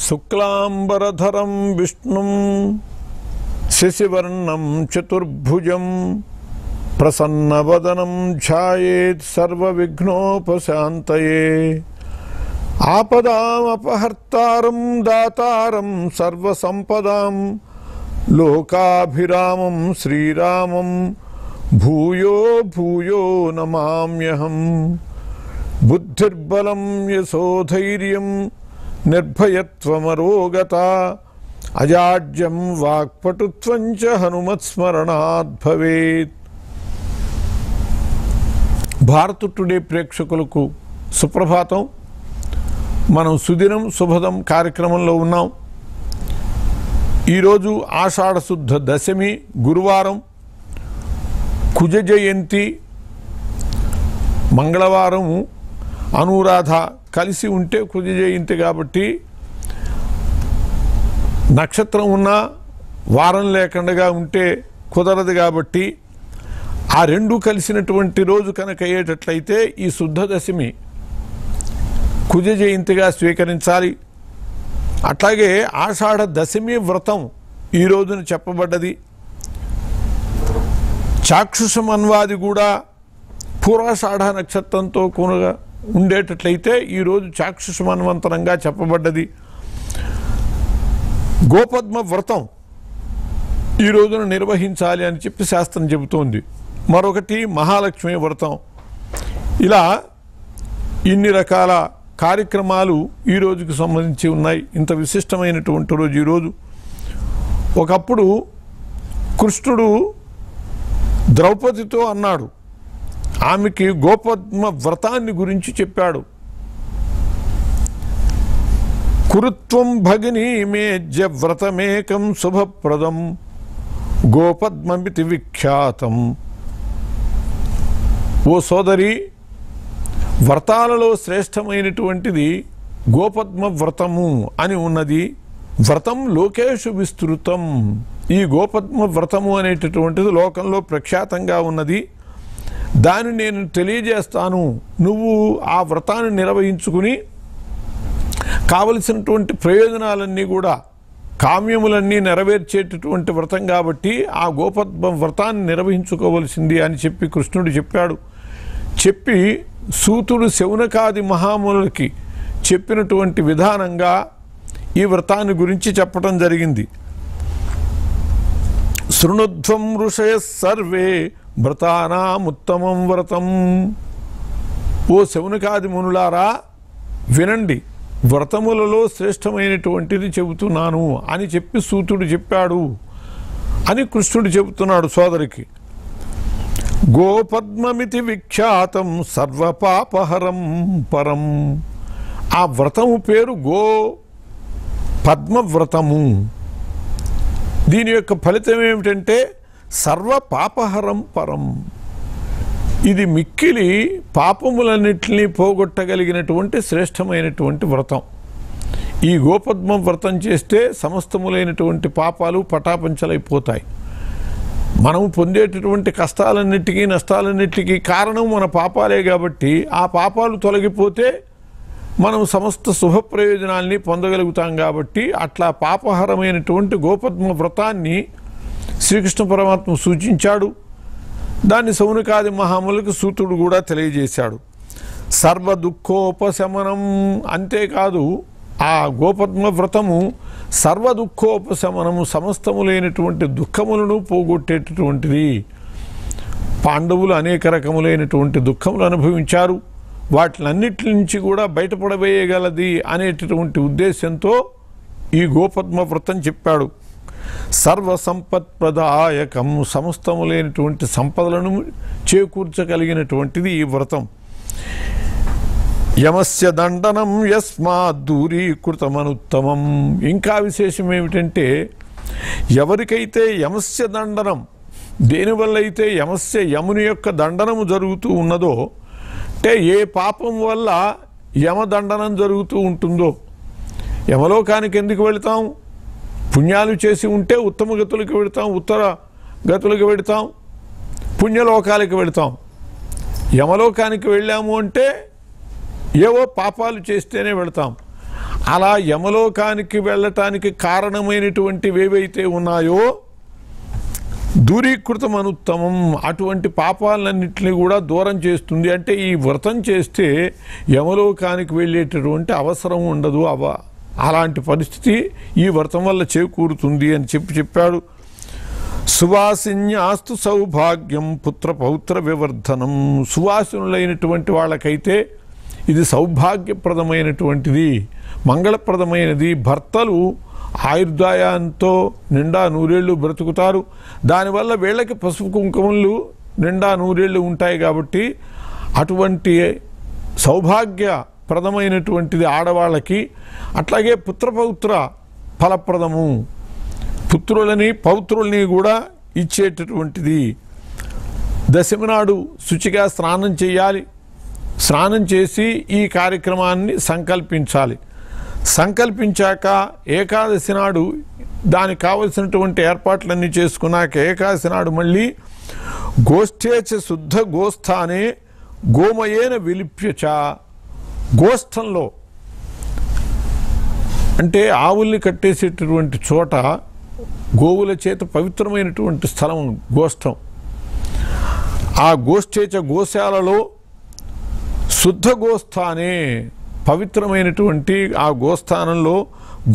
శుక్లాంబరధరం విష్ణుం శశివర్ణం చతుర్భుజం ప్రసన్నవదనం ధ్యాయేత్ సర్వవిఘ్నోపశాంతయే ఆపదామపహర్తారం దాతారం సర్వసంపదాం లోకాభిరామం శ్రీరామం భూయో భూయో నమామ్యహం బుద్ధిర్బలం యశోధైర్యం నిర్భయత్వమరోగత అజాడ్యం వాక్పటుత్వం చ హనుమత్స్మరణాత్ భవేత్. భారత్ టుడే ప్రేక్షకులకు సుప్రభాతం. మనం సుదినం శుభదం కార్యక్రమంలో ఉన్నాం. ఈరోజు ఆషాఢ శుద్ధ దశమి గురువారం, కుజ జయంతి మంగళవారము, అనురాధ కలిసి ఉంటే కుజ జయంతి కాబట్టి నక్షత్రం ఉన్నా వారం లేకుండా ఉంటే కుదరదు కాబట్టి ఆ రెండు కలిసినటువంటి రోజు కనుక అయ్యేటట్లయితే ఈ శుద్ధ దశమి కుజ జయంతిగా స్వీకరించాలి. అట్లాగే ఆషాఢ దశమి వ్రతం ఈ రోజున చెప్పబడ్డది. చాక్షుషమన్వాది కూడా పూర్వాషాఢ నక్షత్రంతో కొనుగా ఉండేటట్లయితే ఈరోజు చాక్షుషమన్వంతరంగా చెప్పబడ్డది. గోపద్మ వ్రతం ఈ రోజున నిర్వహించాలి అని చెప్పి శాస్త్రం చెబుతోంది. మరొకటి మహాలక్ష్మి వ్రతం. ఇలా ఇన్ని రకాల కార్యక్రమాలు ఈ రోజుకు సంబంధించి ఉన్నాయి. ఇంత విశిష్టమైనటువంటి రోజు ఈరోజు. ఒకప్పుడు కృష్ణుడు ద్రౌపదితో అన్నాడు, ఆమెకి గోపద్మ వ్రతాన్ని గురించి చెప్పాడు. కురుత్వం భగినీ మేజ్య వ్రతమేకం శుభప్రదం గోపద్మమితి విఖ్యాతం. ఓ సోదరి, వ్రతాలలో శ్రేష్టమైనటువంటిది గోపద్మ వ్రతము అని ఉన్నది. వ్రతం లోకేషు విస్తృతం. ఈ గోపద్మ వ్రతము అనేటటువంటిది లోకంలో ప్రఖ్యాతంగా ఉన్నది. దాన్ని నేను తెలియజేస్తాను. నువ్వు ఆ వ్రతాన్ని నిర్వహించుకుని కావలసినటువంటి ప్రయోజనాలన్నీ కూడా, కామ్యములన్నీ నెరవేర్చేటటువంటి వ్రతం కాబట్టి ఆ గోపద్మ వ్రతాన్ని నిర్వహించుకోవలసింది అని చెప్పి కృష్ణుడు చెప్పాడు. చెప్పి సూతుడు శౌనకాది మహామునులకి చెప్పినటువంటి విధానంగా ఈ వ్రతాన్ని గురించి చెప్పడం జరిగింది. శృణుధ్వం ఋషయ సర్వే వ్రతానాముత్తమం వ్రతం. ఓ శౌనకాది మునులారా వినండి, వ్రతములలో శ్రేష్టమైనటువంటిది చెబుతున్నాను అని చెప్పి సూతుడు చెప్పాడు అని కృష్ణుడు చెబుతున్నాడు సోదరికి. గోపద్మమితి విఖ్యాతం సర్వపాపహరం పరం. ఆ వ్రతము పేరు గో పద్మవ్రతము. దీని యొక్క ఫలితం ఏమిటంటే సర్వపాపహరం పరం. ఇది మిక్కిలి పాపములన్నింటినీ పోగొట్టగలిగినటువంటి శ్రేష్టమైనటువంటి వ్రతం. ఈ గోపద్మ వ్రతం చేస్తే సమస్తములైనటువంటి పాపాలు పటాపంచలైపోతాయి. మనం పొందేటటువంటి కష్టాలన్నిటికీ నష్టాలన్నిటికీ కారణం మన పాపాలే కాబట్టి ఆ పాపాలు తొలగిపోతే మనం సమస్త శుభ ప్రయోజనాల్ని పొందగలుగుతాం. కాబట్టి అట్లా పాపహరమైనటువంటి గోపద్మ వ్రతాన్ని శ్రీకృష్ణ పరమాత్మ సూచించాడు. దాన్ని శౌనకాది మహాములకు సూతుడు కూడా తెలియజేశాడు. సర్వ దుఃఖోపశమనం. అంతేకాదు ఆ గోపద్మ వ్రతము సర్వ దుఃఖోపశమనము, సమస్తములైనటువంటి దుఃఖములను పోగొట్టేటటువంటిది. పాండవులు అనేక రకములైనటువంటి దుఃఖములు అనుభవించారు. వాటిలన్నిటి నుంచి కూడా బయటపడవేయగలది అనేటటువంటి ఉద్దేశంతో ఈ గోపద్మ వ్రతం చెప్పాడు. సర్వ సంపత్ప్రదాయకం. సమస్తములైనటువంటి సంపదలను చేకూర్చగలిగినటువంటిది ఈ వ్రతం. యమస్య దండనం యస్మాత్ దూరీకృతమనుత్తమం. ఇంకా విశేషం ఏమిటంటే, ఎవరికైతే యమస్య దండనం, దేనివల్ల అయితే యముని యొక్క దండనము జరుగుతూ ఉన్నదో, అంటే ఏ పాపం వల్ల యమదండనం జరుగుతూ ఉంటుందో, యమలోకానికి ఎందుకు వెళతాం? పుణ్యాలు చేసి ఉంటే ఉత్తమ గతులకు వెళతాం, ఉత్తర గతులకు వెళతాం, పుణ్యలోకాలకు వెళతాం. యమలోకానికి వెళ్ళాము అంటే ఏవో పాపాలు చేస్తేనే వెళతాం. అలా యమలోకానికి వెళ్ళటానికి కారణమైనటువంటివి ఏవైతే ఉన్నాయో దూరీకృతం అనుత్తమం, అటువంటి పాపాలన్నింటినీ కూడా దూరం చేస్తుంది. అంటే ఈ వ్రతం చేస్తే యమలోకానికి వెళ్ళేటటువంటి అవసరం ఉండదు. అలాంటి పరిస్థితి ఈ వ్రతం వల్ల చేకూరుతుంది అని చెప్పాడు. సువాసిన్యాస్తు సౌభాగ్యం పుత్ర పౌత్ర వివర్ధనం. సువాసినులైనటువంటి వాళ్ళకైతే ఇది సౌభాగ్యప్రదమైనటువంటిది, మంగళప్రదమైనది. భర్తలు ఆయుర్దాయంతో నిండా నూరేళ్లు బ్రతుకుతారు. దానివల్ల వీళ్ళకి పసుపు కుంకుమలు నిండా నూరేళ్లు ఉంటాయి. కాబట్టి అటువంటి సౌభాగ్యప్రదమైనటువంటిది ఆడవాళ్ళకి. అట్లాగే పుత్రపౌత్ర ఫలప్రదము, పుత్రులని పౌత్రుల్ని కూడా ఇచ్చేటటువంటిది. దశమి నాడు శుచిగా స్నానం చేయాలి. స్నానం చేసి ఈ కార్యక్రమాన్ని సంకల్పించాలి. సంకల్పించాక ఏకాదశి నాడు దానికి కావలసినటువంటి ఏర్పాట్లన్నీ చేసుకున్నాక ఏకాదశి నాడు మళ్ళీ గోష్ఠేచ శుద్ధ గోస్థానే గోమయేన విలిప్యచ. గోస్థంలో అంటే ఆవుల్ని కట్టేసేటటువంటి చోట గోవుల చేత పవిత్రమైనటువంటి స్థలం గోష్ఠం. ఆ గోష్ఠేచ గోశాలలో శుద్ధ గోస్థానే పవిత్రమైనటువంటి ఆ గోస్థానంలో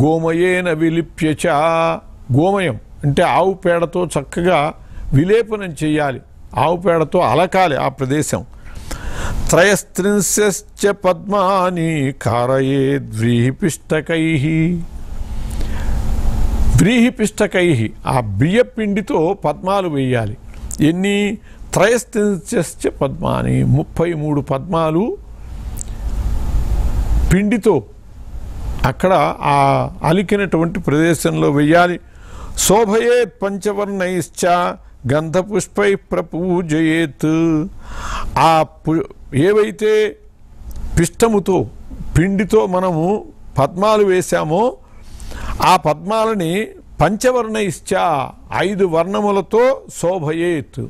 గోమయేన విలిప్యచ. గోమయం అంటే ఆవు పేడతో చక్కగా విలేపనం చేయాలి, ఆవు పేడతో అలకాలి ఆ ప్రదేశం. త్రయస్త్రింశ్చ పద్మాని కారయేద్వ్రీహిపిష్టకై. వ్రీహిపిష్టకై ఆ బియ్యపిండితో పద్మాలు వేయాలి. ఎన్ని? త్రయస్త్రింశ్చ పద్మాని 33 పద్మాలు పిండితో అక్కడ ఆ అలికినటువంటి ప్రదేశంలో వెయ్యాలి. శోభయేత్ పంచవర్ణైశ్చ గంధపుష్పై ప్రపూజయేత్. ఆ ఏవైతే పిష్టముతో పిండితో మనము పద్మాలు వేశామో ఆ పద్మాలని పంచవర్ణైశ్చ 5 వర్ణములతో శోభయేత్.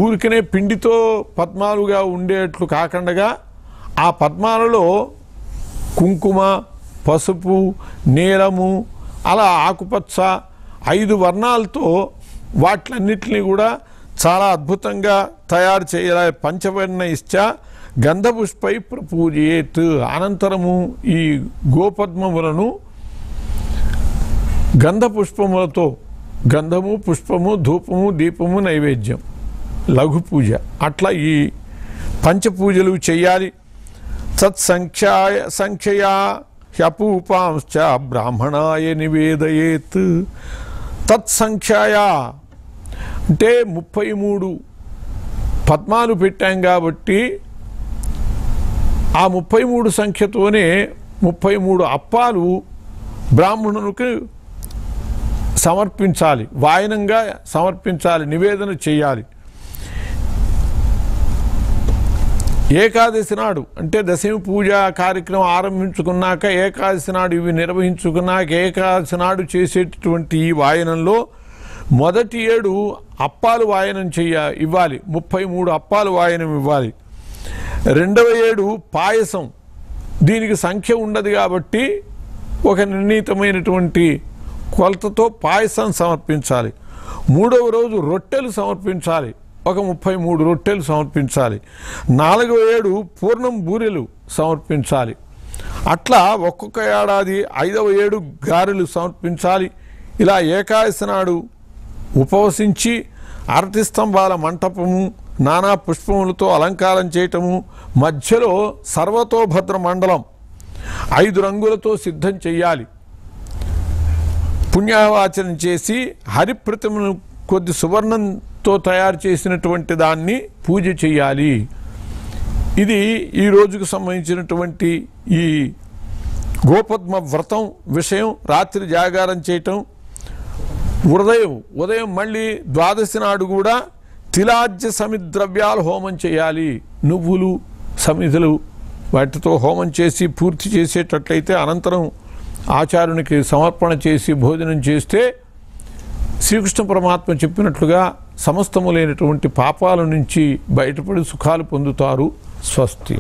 ఊరికనే పిండితో పద్మాలుగా ఉండేట్లు కాకుండా ఆ పద్మాలలో కుంకుమ, పసుపు, నీలము, అలా ఆకుపచ్చ 5 వర్ణాలతో వాటిలన్నిటినీ కూడా చాలా అద్భుతంగా తయారు చేయాలి. పంచవర్ణైశ్చ గంధపుష్పై ప్రపూజయేత్. అనంతరము ఈ గోపద్మములను గంధ పుష్పములతో, గంధము, పుష్పము, ధూపము, దీపము, నైవేద్యం, లఘు పూజ, అట్లా ఈ పంచపూజలు చేయాలి. సంఖ్యయా హ్యపూపాంశ్చ బ్రాహ్మణాయ నివేదయేత్. తత్సంఖ్యయా అంటే 33 పద్మాలు పెట్టాం కాబట్టి ఆ 33 సంఖ్యతోనే 33 అప్పాలు బ్రాహ్మణునికి సమర్పించాలి, వాయనంగా సమర్పించాలి, నివేదన చేయాలి. ఏకాదశి నాడు అంటే దశమి పూజ కార్యక్రమం ఆరంభించుకున్నాక ఏకాదశి నాడు ఇవి నిర్వహించుకున్నాక ఏకాదశి నాడు చేసేటటువంటి ఈ వాయనంలో మొదటి 7 అప్పాలు వాయనం ఇవ్వాలి, 33 అప్పాలు వాయనం ఇవ్వాలి. రెండవ 7 పాయసం, దీనికి సంఖ్య ఉండదు కాబట్టి ఒక నిర్ణీతమైనటువంటి కొలతతో పాయసం సమర్పించాలి. మూడవ రోజు రొట్టెలు సమర్పించాలి, ఒక 33 రొట్టెలు సమర్పించాలి. 4వ 7 పూర్ణం బూరెలు సమర్పించాలి. అట్లా ఒక్కొక్క ఏడాది 5వ 7 గారెలు సమర్పించాలి. ఇలా ఏకాదశి నాడు ఉపవసించి అరటి స్తంభాల మంటపము, నానా పుష్పములతో అలంకారం చేయటము, మధ్యలో సర్వతోభద్ర మండలం 5 రంగులతో సిద్ధం చెయ్యాలి. పుణ్యావాచనం చేసి హరిప్రతిమను కొద్ది సువర్ణంతో తయారు చేసినటువంటి దాన్ని పూజ చేయాలి. ఇది ఈ రోజుకు సంబంధించినటువంటి ఈ గోపద్మ వ్రతం విషయం. రాత్రి జాగారం చేయటం, ఉదయం మళ్ళీ ద్వాదశి నాడు కూడా తిలాజ్య సమిద్రవ్యాలు హోమం చేయాలి. నువ్వులు, సమిధులు వాటితో హోమం చేసి పూర్తి చేసేటట్లయితే అనంతరం ఆచార్యునికి సమర్పణ చేసి భోజనం చేస్తే శ్రీకృష్ణ పరమాత్మ చెప్పినట్లుగా సమస్తములైనటువంటి పాపాల నుంచి బయటపడి సుఖాలు పొందుతారు. స్వస్తి.